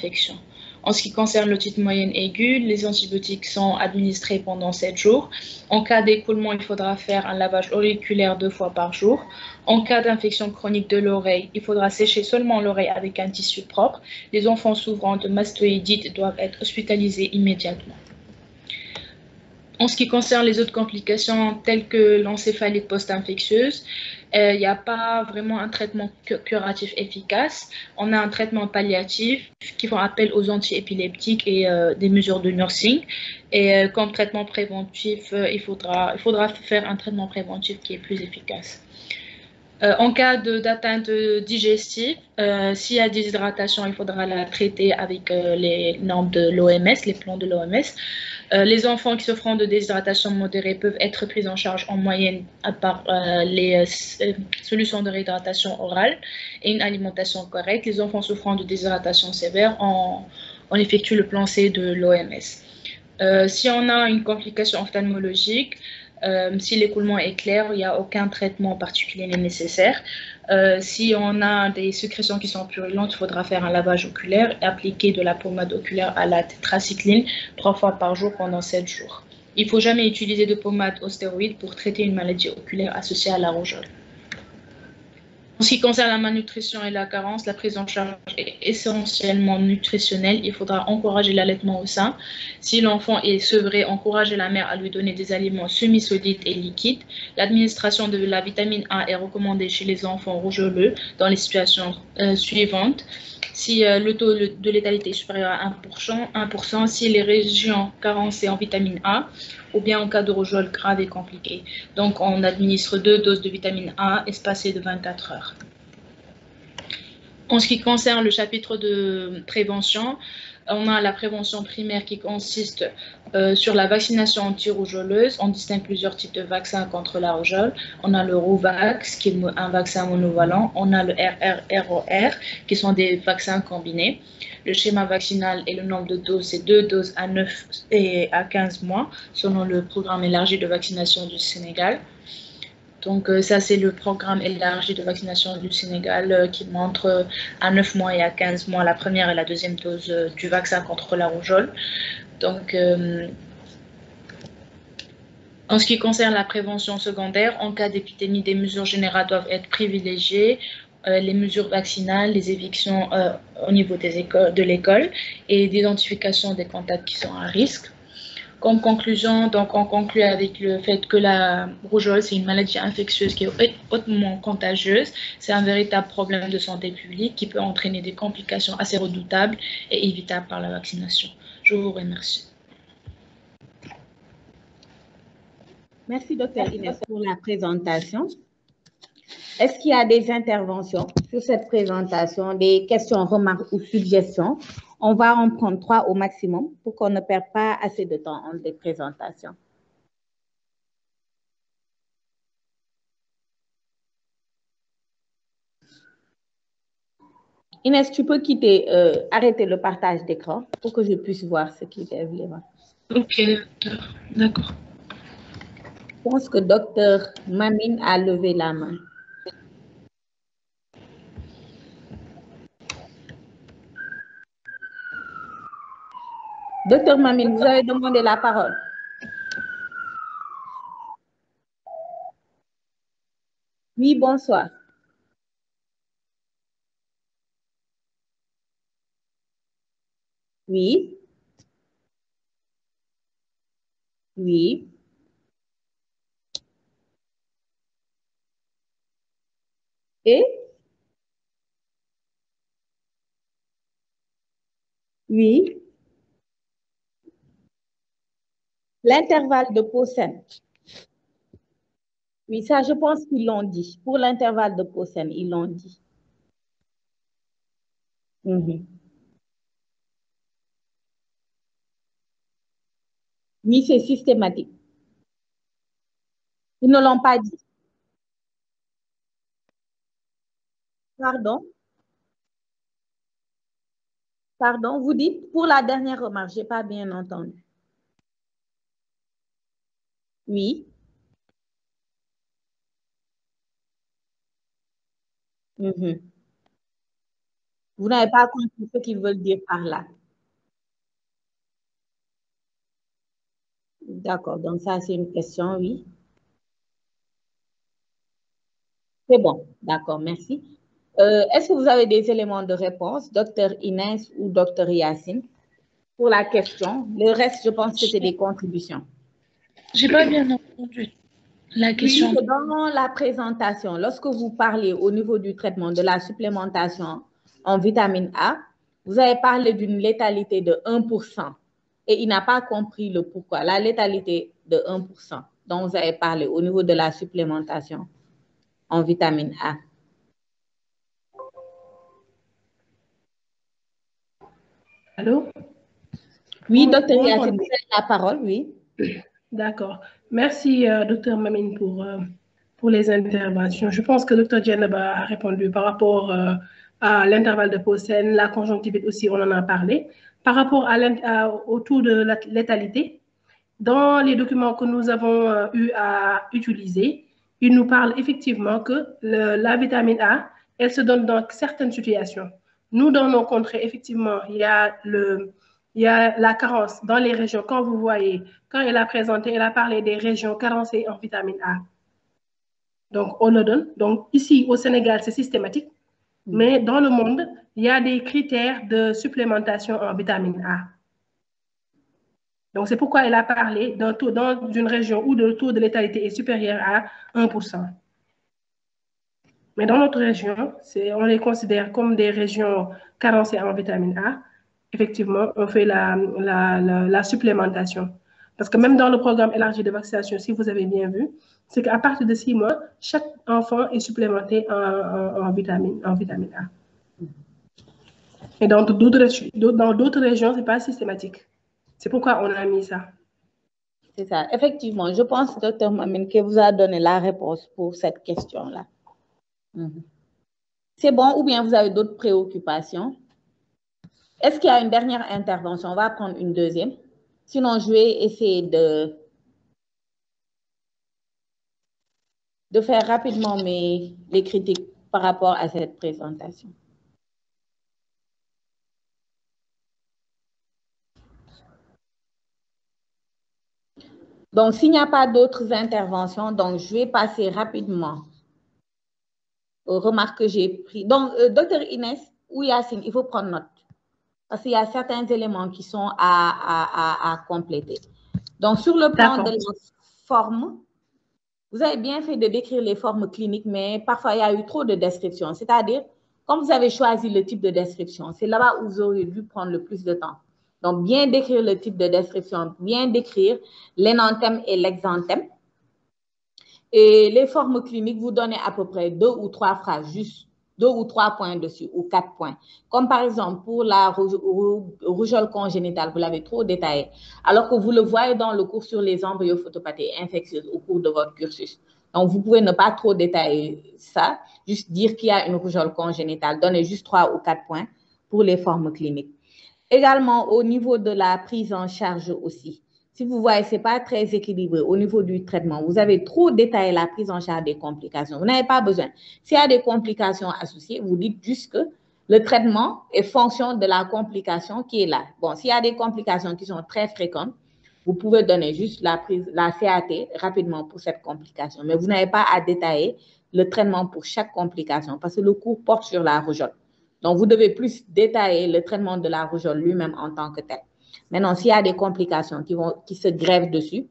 infection. En ce qui concerne l'otite moyenne aiguë, les antibiotiques sont administrés pendant 7 jours. En cas d'écoulement, il faudra faire un lavage auriculaire 2 fois par jour. En cas d'infection chronique de l'oreille, il faudra sécher seulement l'oreille avec un tissu propre. Les enfants souffrant de mastoïdite doivent être hospitalisés immédiatement. En ce qui concerne les autres complications telles que l'encéphalite post-infectieuse, il n'y a pas vraiment un traitement curatif efficace. On a un traitement palliatif qui font appel aux antiépileptiques et des mesures de nursing. Et comme traitement préventif, il faudra faire un traitement préventif qui est plus efficace. En cas d'atteinte digestive, s'il y a déshydratation, il faudra la traiter avec les normes de l'OMS, les plans de l'OMS. Les enfants qui souffrant de déshydratation modérée peuvent être pris en charge en moyenne par les solutions de réhydratation orale et une alimentation correcte. Les enfants souffrant de déshydratation sévère, on effectue le plan C de l'OMS. Si on a une complication ophtalmologique, si l'écoulement est clair, il n'y a aucun traitement particulier nécessaire. Si on a des sécrétions qui sont purulentes, il faudra faire un lavage oculaire et appliquer de la pommade oculaire à la tétracycline 3 fois par jour pendant 7 jours. Il ne faut jamais utiliser de pommade aux stéroïdes pour traiter une maladie oculaire associée à la rougeole. En ce qui concerne la malnutrition et la carence, la prise en charge est essentiellement nutritionnelle. Il faudra encourager l'allaitement au sein. Si l'enfant est sevré, encourager la mère à lui donner des aliments semi-solides et liquides. L'administration de la vitamine A est recommandée chez les enfants rougeoleux dans les situations suivantes. Si le taux de létalité est supérieur à 1%, si les régions carencées en vitamine A, ou bien en cas de rougeole grave et compliqué. Donc, on administre 2 doses de vitamine A espacées de 24 heures. En ce qui concerne le chapitre de prévention, on a la prévention primaire qui consiste sur la vaccination anti-rougeoleuse. On distingue plusieurs types de vaccins contre la rougeole. On a le Rouvax, qui est un vaccin monovalent. On a le RRROR, qui sont des vaccins combinés. Le schéma vaccinal et le nombre de doses, c'est 2 doses à 9 et à 15 mois, selon le programme élargi de vaccination du Sénégal. Donc, ça, c'est le programme élargi de vaccination du Sénégal qui montre à 9 mois et à 15 mois la première et la deuxième dose du vaccin contre la rougeole. Donc, en ce qui concerne la prévention secondaire, en cas d'épidémie, des mesures générales doivent être privilégiées. Les mesures vaccinales, les évictions au niveau de l'école et l'identification des contacts qui sont à risque. Comme conclusion, donc on conclut avec le fait que la rougeole, c'est une maladie infectieuse qui est hautement contagieuse. C'est un véritable problème de santé publique qui peut entraîner des complications assez redoutables et évitables par la vaccination. Je vous remercie. Merci, Dr Inès, pour la présentation. Est-ce qu'il y a des interventions sur cette présentation, des questions, remarques ou suggestions? On va en prendre 3 au maximum pour qu'on ne perde pas assez de temps entre les présentations. Inès, tu peux quitter, arrêter le partage d'écran pour que je puisse voir ce qui est évident. Ok, d'accord. Je pense que Dr Mamine a levé la main. Docteur Mamine, vous avez demandé la parole. Oui, bonsoir. Oui. Oui. Et? Oui. L'intervalle de Posen. Oui, ça, je pense qu'ils l'ont dit. Pour l'intervalle de Posen, ils l'ont dit. Oui, c'est systématique. Ils ne l'ont pas dit. Pardon? Pardon, vous dites pour la dernière remarque, je n'ai pas bien entendu. Oui. Vous n'avez pas compris ce qu'ils veulent dire par là. D'accord, donc ça, c'est une question, oui. C'est bon, d'accord, merci. Est-ce que vous avez des éléments de réponse, docteur Inès ou docteur Yacine, pour la question? Le reste, je pense que c'est des contributions. J'ai pas bien entendu la question. Oui, dans la présentation, lorsque vous parlez au niveau du traitement de la supplémentation en vitamine A, vous avez parlé d'une létalité de 1%. Et il n'a pas compris le pourquoi. La létalité de 1% dont vous avez parlé au niveau de la supplémentation en vitamine A. Allô? Oui, docteur Yacine, vous avez la parole, oui. D'accord. Merci, docteur Mamine, pour les interventions. Je pense que docteur Djeneba a répondu par rapport à l'intervalle de Posen, la conjonctivite aussi, on en a parlé. Par rapport au taux de la létalité, dans les documents que nous avons eu à utiliser, il nous parle effectivement que la vitamine A, elle se donne dans certaines situations. Nous, dans nos contrées, effectivement, il y a la carence dans les régions. Quand vous voyez, quand elle a présenté, elle a parlé des régions carencées en vitamine A. Donc, on le donne. Donc, ici, au Sénégal, c'est systématique. Mais dans le monde, il y a des critères de supplémentation en vitamine A. Donc, c'est pourquoi elle a parlé d'un taux dans une région où le taux de létalité est supérieur à 1%. Mais dans notre région, on les considère comme des régions carencées en vitamine A. Effectivement, on fait la supplémentation. Parce que même dans le programme élargi de vaccination, si vous avez bien vu, c'est qu'à partir de 6 mois, chaque enfant est supplémenté en vitamine A. Et dans d'autres régions, ce n'est pas systématique. C'est pourquoi on a mis ça. C'est ça. Effectivement, je pense, docteur Mamine, que vous a donné la réponse pour cette question-là. C'est bon ou bien vous avez d'autres préoccupations? Est-ce qu'il y a une dernière intervention? On va prendre une deuxième. Sinon, je vais essayer de faire rapidement les critiques par rapport à cette présentation. Donc, s'il n'y a pas d'autres interventions, donc je vais passer rapidement aux remarques que j'ai prises. Donc, docteur Inès ou Yacine, il faut prendre note. Parce qu'il y a certains éléments qui sont à compléter. Donc, sur le plan de la forme, vous avez bien fait de décrire les formes cliniques, mais parfois, il y a eu trop de descriptions. C'est-à-dire, comme vous avez choisi le type de description, c'est là-bas où vous auriez dû prendre le plus de temps. Donc, bien décrire le type de description, bien décrire l'énanthème et l'exanthème. Et les formes cliniques, vous donnez à peu près 2 ou 3 phrases, juste 2 ou 3 points dessus, ou 4 points. Comme par exemple, pour la rougeole congénitale, vous l'avez trop détaillé, alors que vous le voyez dans le cours sur les embryophotopathie infectieuses au cours de votre cursus. Donc, vous pouvez ne pas trop détailler ça, juste dire qu'il y a une rougeole congénitale, donner juste 3 ou 4 points pour les formes cliniques. Également, au niveau de la prise en charge aussi. Si vous voyez, ce n'est pas très équilibré au niveau du traitement. Vous avez trop détaillé la prise en charge des complications. Vous n'avez pas besoin. S'il y a des complications associées, vous dites juste que le traitement est fonction de la complication qui est là. Bon, s'il y a des complications qui sont très fréquentes, vous pouvez donner juste la CAT rapidement pour cette complication. Mais vous n'avez pas à détailler le traitement pour chaque complication parce que le cours porte sur la rougeole. Donc, vous devez plus détailler le traitement de la rougeole lui-même en tant que tel. Maintenant, s'il y a des complications qui se grèvent dessus,